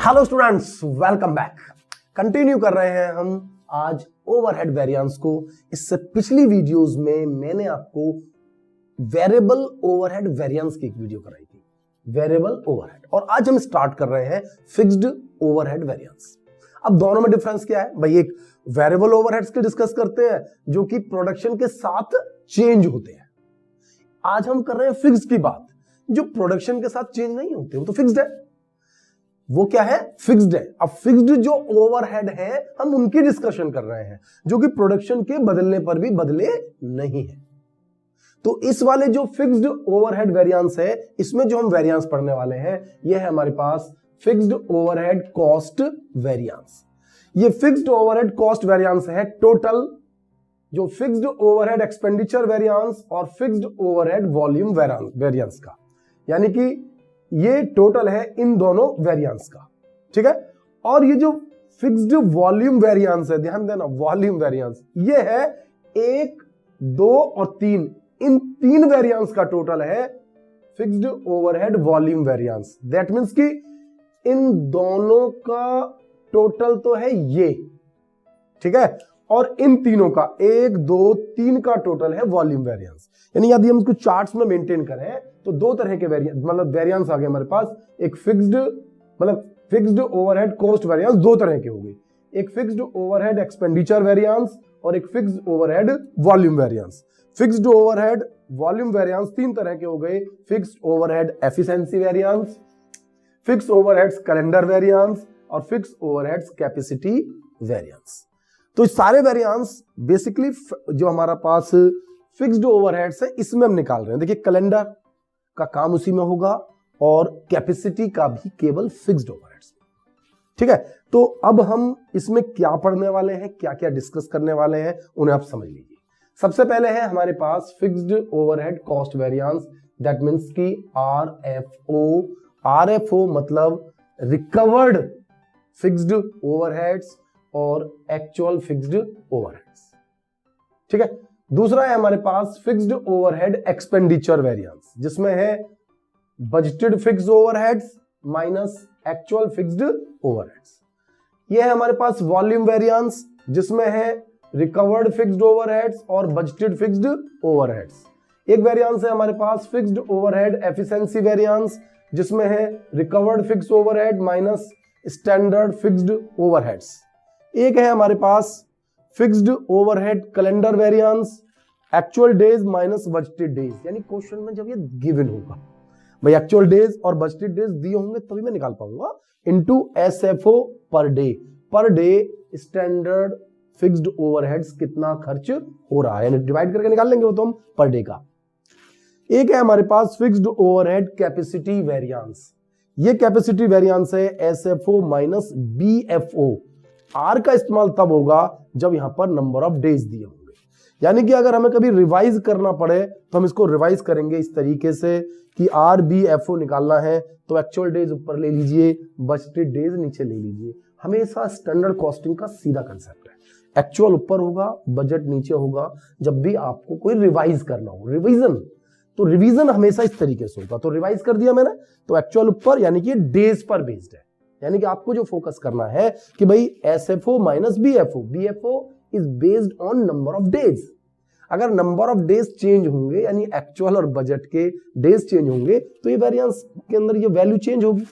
Hello students, welcome back. Continue कर रहे हैं हम आज ओवरहेड वेरिएंस को। इससे पिछली वीडियोस में मैंने आपको वेरिएबल ओवरहेड वेरिएंस की एक वीडियो कराई थी, वेरिएबल ओवरहेड, और आज हम स्टार्ट कर रहे हैं फिक्स्ड ओवरहेड वेरिएंस। अब दोनों में डिफरेंस क्या है भाई? एक वेरिएबल ओवरहेड्स की डिस्कस करते हैं जो कि प्रोडक्शन के साथ चेंज होते हैं। आज हम कर रहे हैं फिक्स्ड की बात, जो प्रोडक्शन के साथ चेंज नहीं होते, वो तो फिक्स्ड है। वो क्या है? फिक्स्ड है। अब फिक्स्ड जो ओवरहेड है हम उनकी डिस्कशन कर रहे हैं, जो कि प्रोडक्शन के बदलने पर भी बदले नहीं है। तो इस वाले जो फिक्स्ड ओवरहेड वेरिएंस है, इसमें जो हम वेरिएंस पढ़ने वाले हैं, यह है हमारे पास फिक्स्ड ओवरहेड कॉस्ट वेरिएंस। ये फिक्स्ड ओवरहेड कॉस्ट वेरिएंस है टोटल जो फिक्स्ड ओवरहेड एक्सपेंडिचर वेरिएंस और फिक्स्ड ओवरहेड वॉल्यूम वेरिएंस का, यानी कि ये टोटल है इन दोनों वेरिएंस का। ठीक है। और ये जो फिक्स्ड वॉल्यूम वेरिएंस है, ध्यान देना, वॉल्यूम वेरिएंस ये है 1, 2 और 3, इन 3 वेरिएंस का टोटल है fixed overhead volume variance. That means कि इन दोनों का टोटल तो है ये, ठीक है, और इन तीनों का 1, 2, 3 का टोटल है वॉल्यूम वेरिएंस। यानी यदि हम इसको चार्ट्स में मेंटेन करें तो दो तरह के वेरिएंस आ गए हमारे पास। एक फिक्स्ड ओवरहेड कॉस्ट वेरिएंस दो तरह के हो गए, एक फिक्स्ड ओवरहेड एक्सपेंडिचर वेरिएंस और एक fixed overhead volume variance. Fixed overhead volume variance 3 तरह के हो गए, fixed overhead efficiency variance, fixed overheads calendar variance और फिक्स्ड ओवरहेड्स कैपेसिटी वेरिएंस। तो सारे वेरिएंस बेसिकली जो हमारा पास फिक्स्ड ओवरहेड्स है इसमें हम निकाल रहे हैं। देखिए, कैलेंडर का काम उसी में होगा और कैपेसिटी का भी केवल फिक्स्ड ओवरहेड्स। ठीक है। तो अब हम इसमें क्या पढ़ने वाले हैं, क्या क्या डिस्कस करने वाले हैं, उन्हें आप समझ लीजिए। सबसे पहले है हमारे पास fixed overhead cost variance, that means कि आरएफओ। आरएफओ मतलब रिकवर्ड फिक्स्ड ओवरहेड्स और एक्चुअल फिक्स्ड ओवरहेड्स। ठीक है। दूसरा है हमारे पास फिक्स्ड ओवरहेड एक्सपेंडिचर वेरिएंस, जिसमें है budgeted fixed overheads minus actual fixed overheads. यह है हमारे पास वॉल्यूम वेरिएंस, जिसमें है रिकवर्ड फिक्स्ड ओवरहेड्स और बजटेड फिक्स्ड ओवरहेड्स। एक वेरिएंस है हमारे पास फिक्स्ड ओवरहेड एफिशिएंसी वेरिएंस, जिसमें है recovered fixed overhead minus standard fixed overheads. एक है हमारे पास fixed overhead calendar variance, actual days minus budgeted days. यानी क्वेश्चन में जब ये गिवन होगा भाई, एक्चुअल डेज और बजटेड डेज दिए होंगे तभी मैं निकाल पाऊंगा, into SFO per day standard fixed overheads कितना खर्च हो रहा है, यानी डिवाइड करके निकाल लेंगे वो तो हम पर डे का। एक है हमारे पास फिक्स्ड ओवरहेड कैपेसिटी वेरिएंस। ये कैपेसिटी वेरिएंस है एसएफओ माइनस बीएफओ। आर का इस्तेमाल तब होगा जब यहां पर नंबर ऑफ डेज दिए होंगे, यानी कि अगर हमें कभी रिवाइज करना पड़े तो हम इसको रिवाइज करेंगे इस तरीके से कि आर बी एफ ओ निकालना है तो एक्चुअल डेज ऊपर ले लीजिए, बजटेड डेज नीचे ले लीजिए। हमेशा स्टैंडर्ड कॉस्टिंग का सीधा कंसेप्ट है, एक्चुअल ऊपर होगा, बजट नीचे होगा। जब भी आपको कोई रिवाइज करना हो, रिवीजन, तो रिवीजन हमेशा इस तरीके से होगा। तो रिवाइज कर दिया मैंने, तो एक्चुअल ऊपर, यानी कि डेज पर बेस्ड है। यानी कि आपको जो फोकस करना है कि भाई SFO minus BFO, BFO is based on number of days. अगर नंबर ऑफ डेज चेंज होंगे, यानी एक्चुअल और बजट के डेज चेंज होंगे, तो ये वेरिएंस के अंदर ये वैल्यू चेंज होगी,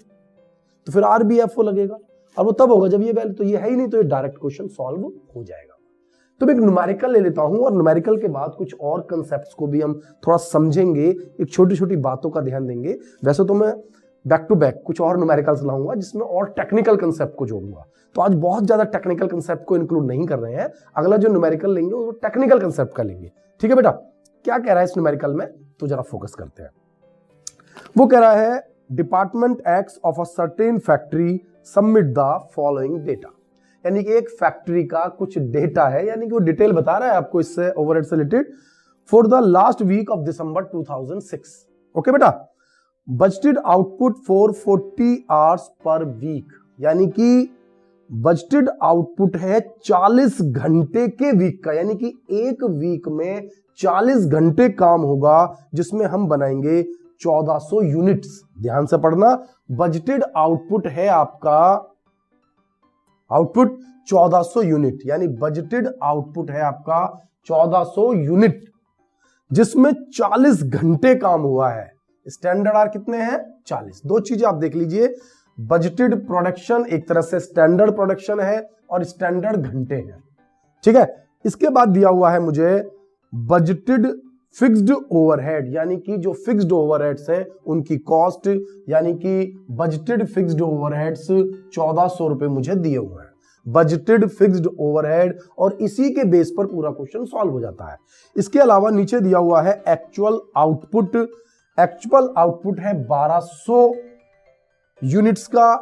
तो फिर आरबीएफओ लगेगा। और वो तब होगा जब ये वैल्यू, तो ये है ही नहीं, तो ये डायरेक्ट क्वेश्चन सॉल्व हो जाएगा। तो मैं एक न्यूमेरिकल ले लेता हूं और न्यूमेरिकल के बाद कुछ और कंसेप्ट्स को भी हम थोड़ा समझेंगे, एक छोटी छोटी बातों का ध्यान देंगे। वैसे तो मैं बैक टू बैक कुछ और न्यूमेरिकल्स लाऊंगा जिसमें और टेक्निकल कंसेप्ट को जोड़ूंगा, तो आज बहुत ज्यादा टेक्निकल कंसेप्ट को इंक्लूड नहीं कर रहे हैं। अगला जो न्यूमेरिकल लेंगे वो टेक्निकल कंसेप्ट का लेंगे। ठीक है बेटा, क्या कह रहा है इस न्यूमेरिकल में, तो जरा फोकस करते हैं। वो कह रहा है department x of a certain factory submit the following data. यानी कि एक फैक्ट्री का कुछ डेटा है, यानी कि वो डिटेल बता रहा है आपको इससे ओवरहेड से related, for the last week of December 2006। Okay बेटा, budgeted output for 40 hours per week, यानी कि बजटेड आउटपुट है 40 घंटे के वीक का, यानी कि एक वीक में 40 घंटे काम होगा, जिसमें हम बनाएंगे 1400 यूनिट्स। ध्यान से पढ़ना, बजटेड आउटपुट है आपका, आउटपुट 1400 यूनिट, यानी बजटेड आउटपुट है आपका 1400 यूनिट, जिसमें 40 घंटे काम हुआ है। स्टैंडर्ड आर कितने हैं? 40। दो चीजें आप देख लीजिए, बजटेड प्रोडक्शन एक तरह से स्टैंडर्ड प्रोडक्शन है और स्टैंडर्ड घंटे हैं, ठीक है। इसके बाद दिया हुआ है मुझे बजटेड फिक्स्ड ओवरहेड, यानी कि जो फिक्स्ड ओवरहेड्स हैं उनकी कॉस्ट, यानी कि बजटेड फिक्स्ड ओवरहेड्स 1400 रुपए मुझे दिए हुए हैं, बजटेड फिक्स्ड ओवरहेड, और इसी के बेस पर पूरा क्वेश्चन सॉल्व हो जाता है। इसके अलावा नीचे दिया हुआ है एक्चुअल आउटपुट। एक्चुअल आउटपुट है 1200 यूनिट्स का,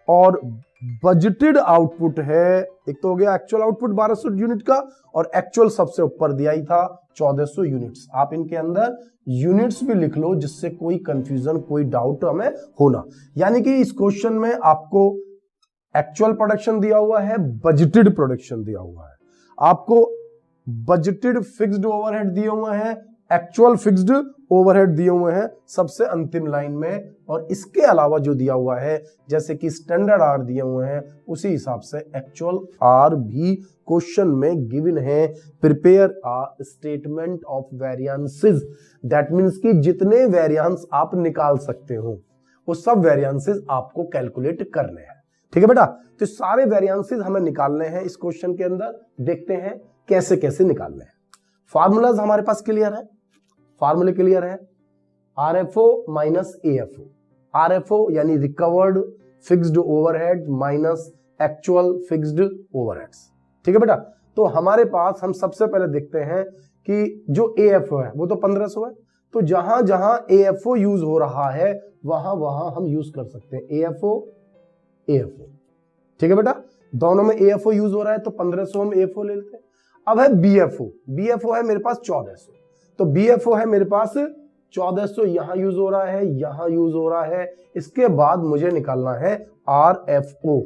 और बजटेड आउटपुट है, एक तो हो गया एक्चुअल आउटपुट 1200 यूनिट का, और एक्चुअल सबसे ऊपर दिया ही था 1400 यूनिट्स। आप इनके अंदर यूनिट्स भी लिख लो, जिससे कोई कंफ्यूजन, कोई डाउट हमें होना। यानी कि इस क्वेश्चन में आपको एक्चुअल प्रोडक्शन दिया हुआ है, बजटेड प्रोडक्शन दिया हुआ है, आपको बजटेड फिक्स्ड ओवरहेड दिए हुए हैं, एक्चुअल फिक्स्ड ओवरहेड दिए हुए हैं सबसे अंतिम लाइन में, और इसके अलावा जो दिया हुआ है जैसे कि स्टैंडर्ड आर दिए हुए हैं, उसी हिसाब से एक्चुअल आर भी क्वेश्चन में गिवन है। Prepare a statement of variances, that means कि जितने वेरिएंस आप निकाल सकते हो वो सब वेरिएंसेस आपको कैलकुलेट करने हैं, ठीक है बेटा। तो सारे वेरिएंसेस हमें निकालने हैं इस क्वेश्चन के अंदर, देखते हैं कैसे कैसे निकालने हैं। फार्मूलाज हमारे पास क्लियर है, फार्मूले क्लियर है, आरएफओ माइनस एएफओ, आरएफओ यानी recovered fixed overhead minus actual fixed overheads, ठीक है बेटा। तो हमारे पास हम सबसे पहले देखते हैं कि जो एएफओ है वो तो 1500 है, तो जहां जहां एएफओ यूज हो रहा है वहां वहां हम यूज कर सकते हैं एएफओ एएफओ, ठीक है बेटा। दोनों में एएफओ यूज हो रहा है तो 1500 हम एएफओ ले लेते हैं। अब है बीएफओ, बीएफओ है मेरे पास 1400, तो बीएफओ है मेरे पास 1400, यहां यूज हो रहा है, यहां यूज हो रहा है। इसके बाद मुझे निकालना है आरएफओ,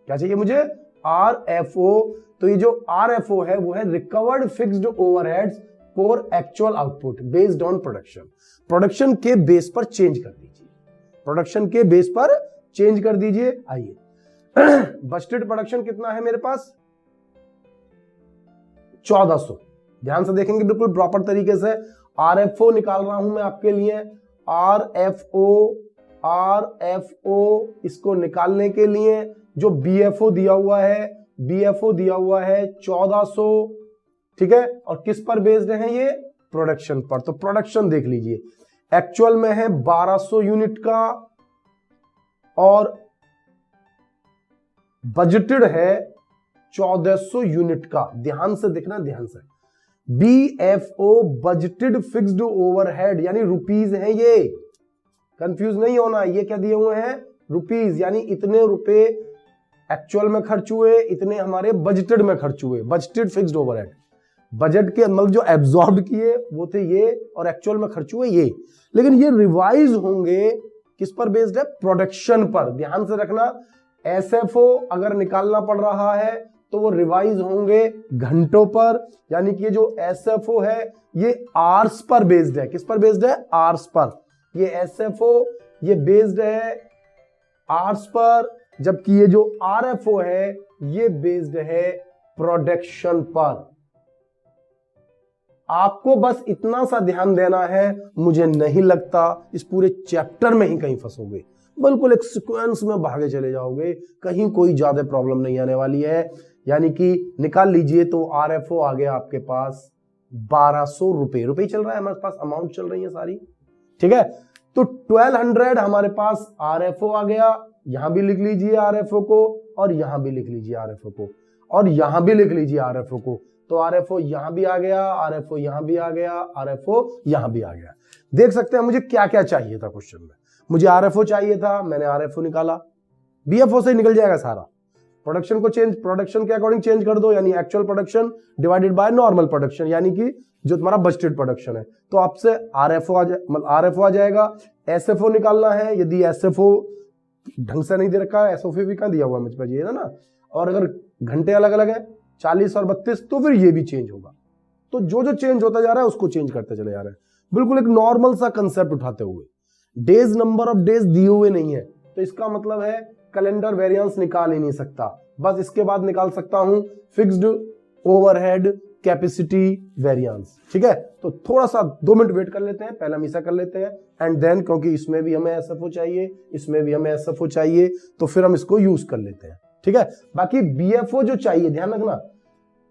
क्या चाहिए मुझे? आरएफओ। तो ये जो आरएफओ है वो है recovered fixed overheads for actual output based on production. Production के बेस पर चेंज कर दीजिए, प्रोडक्शन के बेस पर चेंज कर दीजिए। आइए बजटेड प्रोडक्शन कितना है मेरे पास? 1400। ध्यान से देखेंगे बिल्कुल प्रॉपर तरीके से। आरएफओ निकाल रहा हूं मैं आपके लिए, आरएफओ, आरएफओ इसको निकालने के लिए जो बीएफओ दिया हुआ है, बीएफओ दिया हुआ है 1400, ठीक है। और किस पर बेस्ड है ये? प्रोडक्शन पर। तो प्रोडक्शन देख लीजिए, एक्चुअल में है 1200 यूनिट का और बजटेड है 1400 यूनिट का। ध्यान से देखना, ध्यान से। बीएफओ बजटेड फिक्स्ड ओवरहेड यानी रुपीज है, ये कंफ्यूज नहीं होना, ये क्या दिए हुए हैं? रुपीज, यानी इतने रुपए एक्चुअल में खर्च हुए, इतने हमारे बजटेड में खर्च हुए। बजटेड फिक्स्ड ओवरहेड, बजट के मतलब जो एब्जॉर्ब किए वो थे ये, और एक्चुअल में खर्च हुए ये। लेकिन ये रिवाइज होंगे किस पर बेस्ड है? प्रोडक्शन पर। ध्यान से रखना, एसएफओ अगर निकालना पड़ रहा है तो वो रिवाइज होंगे घंटों पर, यानी कि जो एसएफओ है ये आवर्स पर बेस्ड है। किस पर बेस्ड है? Hours per. ये एसएफओ ये बेस्ड है आवर्स पर, जबकि ये जो आरएफओ है ये बेस्ड है प्रोडक्शन पर। आपको बस इतना सा ध्यान देना है, मुझे नहीं लगता इस पूरे चैप्टर में ही कहीं फंसोगे, बिल्कुल एक सीक्वेंस में भागे चले जाओगे, कहीं कोई ज्यादा प्रॉब्लम नहीं आने वाली है। यानी कि निकाल लीजिए, तो आरएफओ आ गया आपके पास 1200 रुपए, रुपए चल रहा है हमारे पास, अमाउंट चल रही है सारी, ठीक है। तो 1200 हमारे पास आरएफओ आ गया, यहां भी लिख लीजिए आरएफओ को, और यहां भी लिख लीजिए आरएफओ को, और यहां भी लिख लीजिए आरएफओ को। तो आरएफओ यहां भी आ गया, आरएफओ यहां भी आ गया, आरएफओ यहां भी आ गया। देख सकते हैं मुझे क्या क्या चाहिए था क्वेश्चन में। मुझे आरएफओ चाहिए था, मैंने आरएफओ निकाला, बीएफओ से निकल जाएगा सारा। प्रोडक्शन को चेंज, प्रोडक्शन के अकॉर्डिंग चेंज कर दो, यानी actual production divided by normal production, यानी कि जो तुम्हारा बजटेड प्रोडक्शन है। तो आपसे आरएफओ आ जाएगा। एसएफओ निकालना है, यदि एसएफओ ढंग से नहीं दे रखा है, एसओफी भी कहां दिया हुआ मुझ पर, ये ना। और अगर घंटे अलग अलग है 40 और 32, तो फिर ये भी चेंज होगा। तो जो जो चेंज होता जा रहा है उसको चेंज करते चले जा रहे हैं। बिल्कुल एक नॉर्मल सा कंसेप्ट उठाते हुए, डेज नंबर ऑफ डेज दिए हुए नहीं है, तो इसका मतलब है कैलेंडर वेरिएंस निकाल ही नहीं सकता। बस इसके बाद निकाल सकता हूं फिक्स्ड ओवरहेड कैपेसिटी वेरिएंस। ठीक है, तो थोड़ा सा 2 मिनट वेट कर लेते हैं, पहले हम ऐसा कर लेते हैं एंड देन, क्योंकि इसमें भी हमें एसएफओ चाहिए, इसमें भी हमें एसएफओ चाहिए, तो फिर हम इसको यूज कर लेते हैं। ठीक है, बाकी बीएफओ जो चाहिए ध्यान रखना,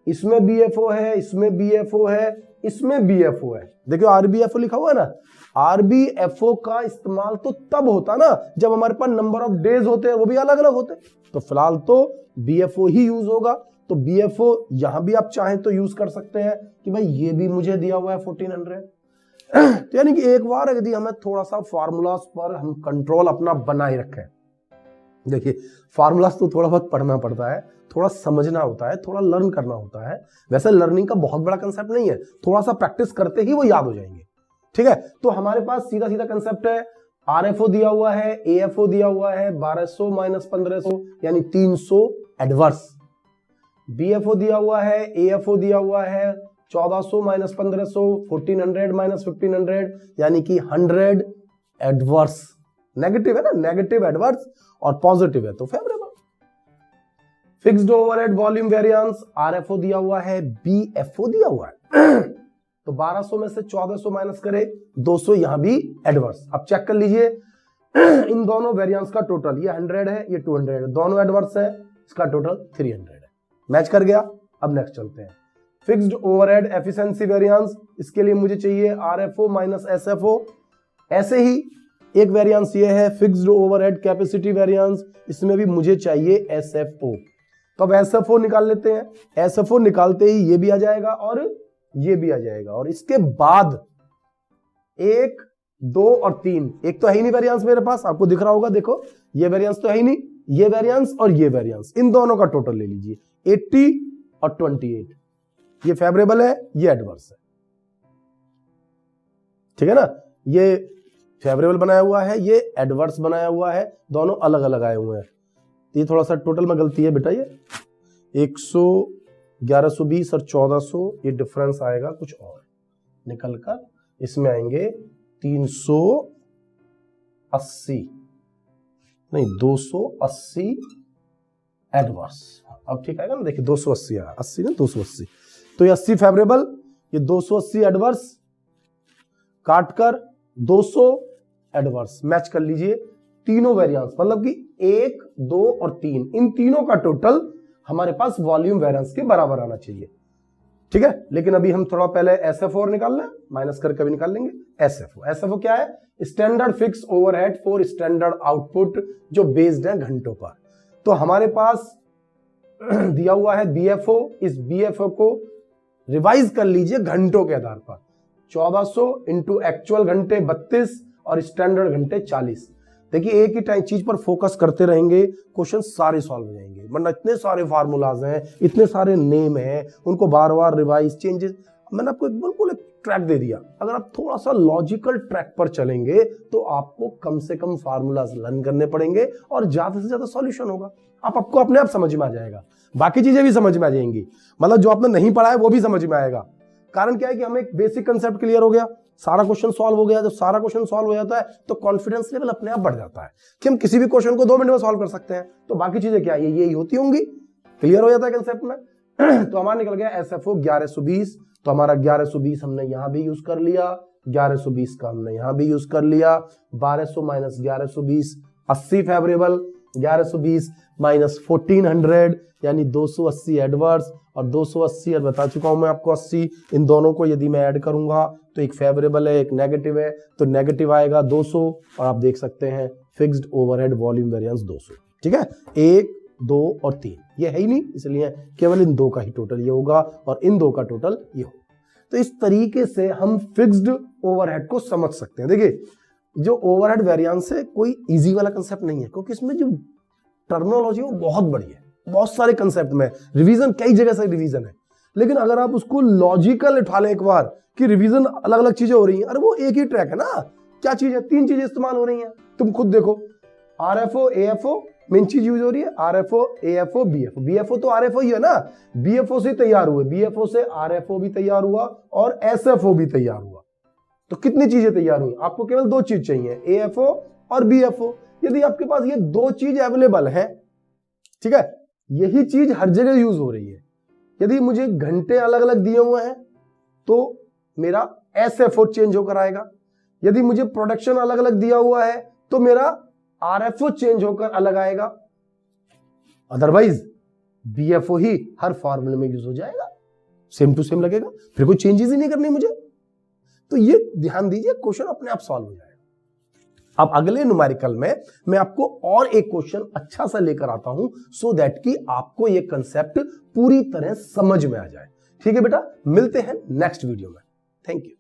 इसमें बीएफओ है, इसमें बीएफओ है, इसमें बीएफओ है। देखियो आरबीएफओ लिखा हुआ है ना, आरबीएफओ का इस्तेमाल तो तब होता ना जब हमारे पास नंबर ऑफ डेज होते हैं, वो भी अलग अलग होते हैं, तो फिलहाल तो बीएफओ ही यूज होगा। तो बीएफओ यहां भी आप चाहें तो यूज कर सकते हैं कि भाई ये भी मुझे दिया हुआ है 1400। तो यानी कि एक बार यदि हमें थोड़ा सा फार्मूलाज पर हम कंट्रोल अपना बनाए रखें, देखिए फार्मूलाज तो थोड़ा बहुत पढ़ना पड़ता है, थोड़ा समझना होता है, थोड़ा लर्न करना होता है। वैसे लर्निंग का बहुत बड़ा कंसेप्ट नहीं है, थोड़ा सा प्रैक्टिस करते ही वो याद हो जाएंगे। ठीक है, तो हमारे पास सीधा सीधा कंसेप्ट है, आरएफओ दिया हुआ है, एएफओ दिया हुआ है 1200 माइनस 1500 यानी 300 एडवर्स, बीएफओ दिया हुआ है, एएफओ दिया हुआ है 1400 माइनस 1500 1400 माइनस 1500 यानी कि 100 एडवर्स। नेगेटिव है ना, नेगेटिव एडवर्स, और पॉजिटिव है तो favourable. Fixed overhead volume variance, RFO दिया हुआ है, बीएफओ दिया हुआ है तो 1200 में से 1400 माइनस करे 200, यहां भी एडवर्स। अब चेक कर लीजिए इन दोनों वेरिएंस का टोटल, ये 100 है, ये 200 है, दोनों एडवर्स है, इसका टोटल 300 है। मैच कर गया। अब नेक्स्ट चलते हैं, फिक्स्ड ओवरहेड एफिशिएंसी वेरिएंस, इसके लिए मुझे चाहिए आरएफओ माइनस एसएफओ। ऐसे ही एक वेरिएंस ये है फिक्स्ड ओवरहेड कैपेसिटी वेरिएंस, इसमें भी मुझे चाहिए एसएफओ। तो अब एसएफओ निकाल लेते हैं, एसएफओ निकालते ही ये भी आ जाएगा और ये भी आ जाएगा, और इसके बाद 1, 2 और 3, एक तो है ही नहीं वेरिएंस मेरे पास, आपको दिख रहा होगा, देखो ये वेरिएंस तो है ही नहीं, ये वेरिएंस और ये वेरिएंस, इन दोनों का टोटल ले लीजिए 80 और 28, ये फेवरेबल है, ये एडवर्स है। ठीक है ना, ये फेवरेबल बनाया हुआ है, ये एडवर्स बनाया हुआ है, दोनों अलग अलग आए हुए हैं। ये थोड़ा सा टोटल में गलती है बेटा, ये 1120 और 1400 ये डिफरेंस आएगा कुछ और निकल कर, इसमें आएंगे 380 नहीं 280 एडवर्स। अब ठीक आएगा ना, देखिए 280 आया, 80 ना 280, तो ये 80 फेवरेबल, ये 280 एडवर्स, काटकर 200 एडवर्स। मैच कर लीजिए तीनों वेरिएंस, मतलब कि 1, 2 और 3, इन तीनों का टोटल हमारे पास वॉल्यूम वेरिएंस के बराबर आना चाहिए। ठीक है, लेकिन अभी हम थोड़ा पहले एसएफओ निकालना है, माइनस करके अभी निकाल लेंगे एसएफओ। एसएफओ क्या है? Standard fix overhead for standard output, जो बेस्ड है घंटों पर। तो हमारे पास दिया हुआ है बीएफओ, इस बीएफओ को रिवाइज कर लीजिए घंटों के आधार पर, 1400 इंटू एक्चुअल घंटे 32 और स्टैंडर्ड घंटे 40। देखिए एक ही टाइम चीज पर फोकस करते रहेंगे, क्वेश्चन सारे सॉल्व हो जाएंगे, वरना इतने सारे फार्मूलाज हैं, इतने सारे नेम हैं, उनको बार बार रिवाइज चेंजेस। मैंने आपको बिल्कुल एक ट्रैक दे दिया, अगर आप थोड़ा सा लॉजिकल ट्रैक पर चलेंगे तो आपको कम से कम फार्मूलाज लर्न करने पड़ेंगे और ज्यादा से ज्यादा सॉल्यूशन होगा। आपको अपने आप समझ में आ जाएगा, बाकी चीजें भी समझ में आ जाएंगी, मतलब जो आपने नहीं पढ़ा है वो भी समझ में आएगा। कारण क्या है कि हमें एक बेसिक कंसेप्ट क्लियर हो गया, सारा क्वेश्चन सॉल्व हो गया। जब सारा क्वेश्चन सॉल्व हो जाता है तो कॉन्फिडेंस लेवल अपने आप बढ़ जाता है कि हम किसी भी क्वेश्चन को 2 मिनट में सॉल्व कर सकते हैं, तो बाकी चीजें क्या है यही होती होंगी, क्लियर हो जाता है कंसेप्ट में। तो हमारा निकल गया एसएफओ 1120, तो हमारा 1120 हमने यहां भी यूज कर लिया, 1120 का हमने यहां भी यूज कर लिया। 1200 माइनस 1120 80 फेवरेबल, 1120 माइनस 1400 यानी 280 एडवर्स, और 280 बता चुका हूं मैं आपको 80, इन दोनों को यदि मैं ऐड करूंगा तो एक फेवरेबल है एक नेगेटिव है, तो नेगेटिव आएगा 200, और आप देख सकते हैं फिक्स्ड ओवरहेड वॉल्यूम वेरिएंस 200। ठीक है, 1, 2 और 3 ये है ही नहीं, इसलिए केवल इन 2 का ही टोटल ये होगा और इन 2 का टोटल ये होगा। तो इस तरीके से हम फिक्स्ड ओवरहेड को समझ सकते हैं। देखिए जो ओवरहेड वेरिएंस है कोई इजी वाला कंसेप्ट नहीं है, क्योंकि इसमें जो टर्मिनोलॉजी है वो बहुत बड़ी है, बहुत सारे कंसेप्ट में रिवीजन, कई जगह से रिवीजन है। लेकिन अगर आप उसको लॉजिकल उठा लें एक बार कि रिवीजन अलग अलग चीजें हो रही हैं, अरे वो एक ही ट्रैक है ना, क्या चीज है, 3 चीजें इस्तेमाल हो रही हैं, तुम खुद देखो। आरएफओ एएफओ मेन चीज यूज हो रही है, आरएफओ एएफओ बीएफओ। बीएफओ तो आरएफओ ही है ना, बीएफओ से तैयार हुए, बीएफओ से आरएफओ भी तैयार हुआ और एसएफओ भी तैयार हुआ। तो कितनी चीजें तैयार हुई? आपको केवल 2 चीज चाहिए, AFO और BFO। यदि आपके पास ये 2 चीज अवेलेबल है, ठीक है, यही चीज हर जगह यूज हो रही है, यदि मुझे घंटे अलग अलग दिए हुए हैं तो मेरा SFO चेंज होकर आएगा, यदि मुझे प्रोडक्शन अलग अलग दिया हुआ है तो मेरा RFO चेंज होकर अलग आएगा, अदरवाइज BFO ही हर फॉर्मूले में यूज हो जाएगा, सेम टू सेम लगेगा, फिर कोई चेंजेस ही नहीं करनी मुझे। तो ये ध्यान दीजिए, क्वेश्चन अपने आप सॉल्व हो जाएगा। अब अगले न्यूमेरिकल में मैं आपको और एक क्वेश्चन अच्छा सा लेकर आता हूं, सो दैट कि आपको ये कंसेप्ट पूरी तरह समझ में आ जाए। ठीक है बेटा, मिलते हैं नेक्स्ट वीडियो में। Thank you.